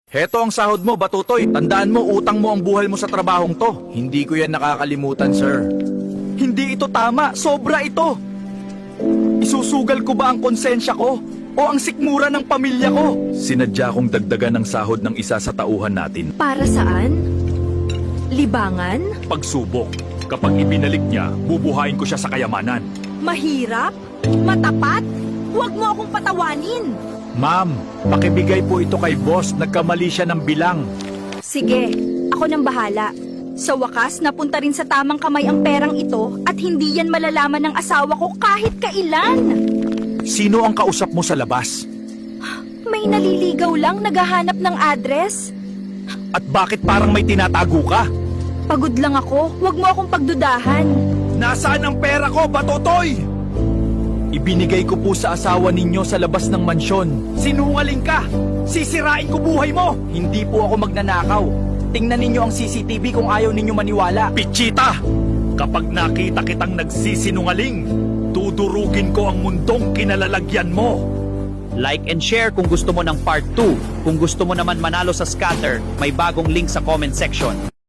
Heto ang sahod mo, Batutoy. Tandaan mo, utang mo ang buhay mo sa trabahong to. Hindi ko yan nakakalimutan, sir. Hindi ito tama. Sobra ito. Isusugal ko ba ang konsensya ko? O ang sikmura ng pamilya ko? Sinadya kong dagdagan ng sahod ng isa sa tauhan natin. Para saan? Libangan? Pagsubok. Kapag ibinalik niya, bubuhayin ko siya sa kayamanan. Mahirap? Matapat? Huwag mo akong patawanin. Ma'am, pakibigay po ito kay boss. Nagkamali siya ng bilang. Sige, ako nang bahala. Sa wakas, napunta rin sa tamang kamay ang perang ito at hindi yan malalaman ng asawa ko kahit kailan. Sino ang kausap mo sa labas? May naliligaw lang naghahanap ng address. At bakit parang may tinatago ka? Pagod lang ako, huwag mo akong pagdudahan. Nasaan ang pera ko, Batutoy? Ibinigay ko po sa asawa ninyo sa labas ng mansyon. Sinungaling ka! Sisirain ko buhay mo! Hindi po ako magnanakaw. Tingnan ninyo ang CCTV kung ayaw ninyo maniwala. Pichita! Kapag nakita kitang nagsisinungaling, tudurugin ko ang mundong kinalalagyan mo. Like and share kung gusto mo ng part 2. Kung gusto mo naman manalo sa scatter, may bagong link sa comment section.